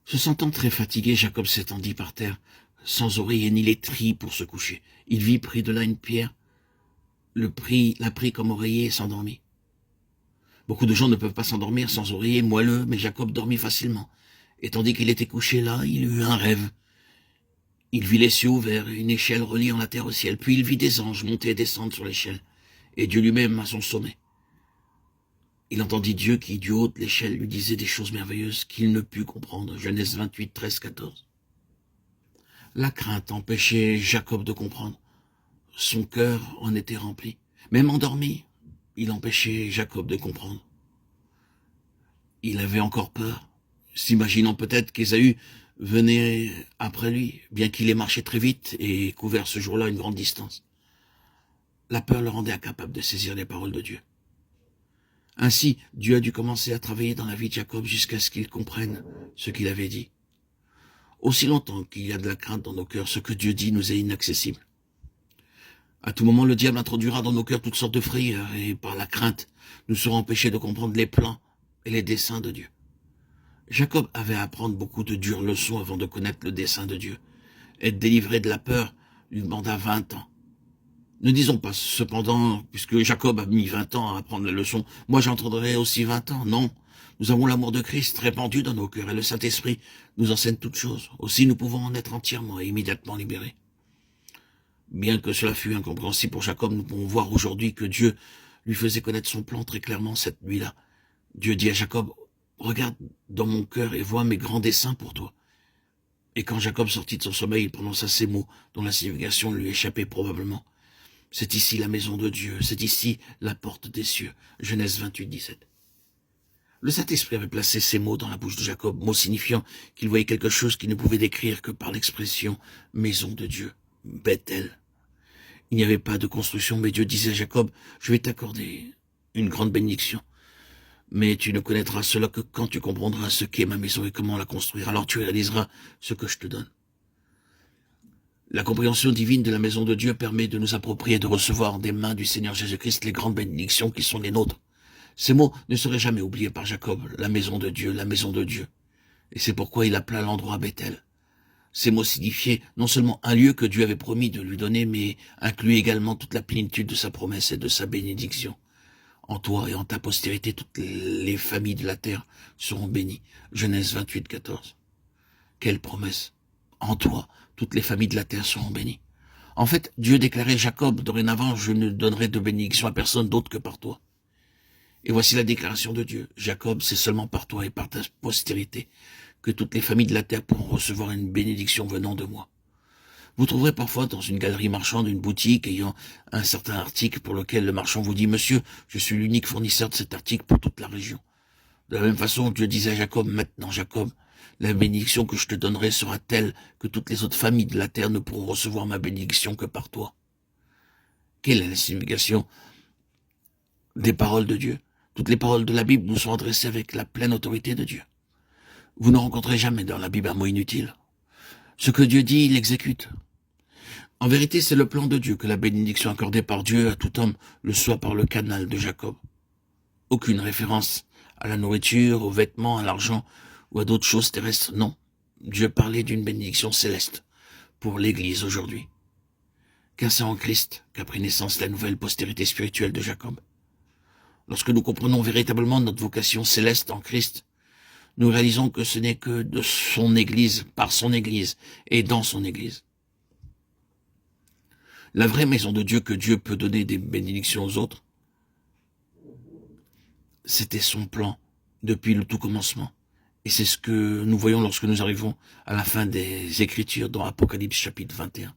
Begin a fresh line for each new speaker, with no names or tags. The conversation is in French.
Se sentant très fatigué, Jacob s'étendit par terre, sans oreiller ni laiterie pour se coucher. Il vit près de là une pierre, la prit comme oreiller et s'endormit. Beaucoup de gens ne peuvent pas s'endormir sans oreiller moelleux, mais Jacob dormit facilement. Et tandis qu'il était couché là, il eut un rêve. Il vit les cieux ouverts et une échelle reliant la terre au ciel. Puis il vit des anges monter et descendre sur l'échelle, et Dieu lui-même à son sommet. Il entendit Dieu qui, du haut de l'échelle, lui disait des choses merveilleuses qu'il ne put comprendre. Genèse 28, 13, 14. La crainte empêchait Jacob de comprendre. Son cœur en était rempli. Même endormi, il empêchait Jacob de comprendre. Il avait encore peur, s'imaginant peut-être qu'Ésaü venait après lui, bien qu'il ait marché très vite et couvert ce jour-là une grande distance. La peur le rendait incapable de saisir les paroles de Dieu. Ainsi, Dieu a dû commencer à travailler dans la vie de Jacob jusqu'à ce qu'il comprenne ce qu'il avait dit. Aussi longtemps qu'il y a de la crainte dans nos cœurs, ce que Dieu dit nous est inaccessible. À tout moment, le diable introduira dans nos cœurs toutes sortes de frayeurs et par la crainte, nous serons empêchés de comprendre les plans et les desseins de Dieu. Jacob avait à apprendre beaucoup de dures leçons avant de connaître le dessein de Dieu. Être délivré de la peur lui demanda 20 ans. Ne disons pas cependant, puisque Jacob a mis 20 ans à apprendre la leçon, moi j'entendrai aussi 20 ans. Non, nous avons l'amour de Christ répandu dans nos cœurs et le Saint-Esprit nous enseigne toutes choses. Aussi nous pouvons en être entièrement et immédiatement libérés. Bien que cela fût incompréhensible pour Jacob, nous pouvons voir aujourd'hui que Dieu lui faisait connaître son plan très clairement cette nuit-là. Dieu dit à Jacob, « Regarde dans mon cœur et vois mes grands desseins pour toi. » Et quand Jacob sortit de son sommeil, il prononça ces mots dont la signification lui échappait probablement. C'est ici la maison de Dieu, c'est ici la porte des cieux. Genèse 28, 17. Le Saint-Esprit avait placé ces mots dans la bouche de Jacob, mots signifiant qu'il voyait quelque chose qu'il ne pouvait décrire que par l'expression « maison de Dieu », Bethel. Il n'y avait pas de construction, mais Dieu disait à Jacob, « Je vais t'accorder une grande bénédiction, mais tu ne connaîtras cela que quand tu comprendras ce qu'est ma maison et comment la construire. Alors tu réaliseras ce que je te donne. » La compréhension divine de la maison de Dieu permet de nous approprier et de recevoir des mains du Seigneur Jésus-Christ les grandes bénédictions qui sont les nôtres. Ces mots ne seraient jamais oubliés par Jacob, la maison de Dieu, la maison de Dieu. Et c'est pourquoi il appela l'endroit Bethel. Ces mots signifiaient non seulement un lieu que Dieu avait promis de lui donner, mais incluaient également toute la plénitude de sa promesse et de sa bénédiction. En toi et en ta postérité, toutes les familles de la terre seront bénies. Genèse 28, 14. Quelle promesse! En toi, toutes les familles de la terre seront bénies. En fait, Dieu déclarait Jacob, dorénavant, je ne donnerai de bénédiction à personne d'autre que par toi. Et voici la déclaration de Dieu. Jacob, c'est seulement par toi et par ta postérité que toutes les familles de la terre pourront recevoir une bénédiction venant de moi. Vous trouverez parfois dans une galerie marchande une boutique ayant un certain article pour lequel le marchand vous dit « Monsieur, je suis l'unique fournisseur de cet article pour toute la région. » De la même façon, Dieu disait à Jacob, « Maintenant, Jacob, la bénédiction que je te donnerai sera telle que toutes les autres familles de la terre ne pourront recevoir ma bénédiction que par toi. » Quelle est la signification des paroles de Dieu? Toutes les paroles de la Bible nous sont adressées avec la pleine autorité de Dieu. Vous ne rencontrez jamais dans la Bible un mot inutile. Ce que Dieu dit, il exécute. En vérité, c'est le plan de Dieu que la bénédiction accordée par Dieu à tout homme le soit par le canal de Jacob. Aucune référence à la nourriture, aux vêtements, à l'argent ou à d'autres choses terrestres, non. Dieu parlait d'une bénédiction céleste pour l'Église aujourd'hui. Car c'est en Christ qu'a pris naissance la nouvelle postérité spirituelle de Jacob. Lorsque nous comprenons véritablement notre vocation céleste en Christ, nous réalisons que ce n'est que de son Église, par son Église et dans son Église. La vraie maison de Dieu que Dieu peut donner des bénédictions aux autres, c'était son plan depuis le tout commencement. Et c'est ce que nous voyons lorsque nous arrivons à la fin des Écritures dans Apocalypse chapitre 21.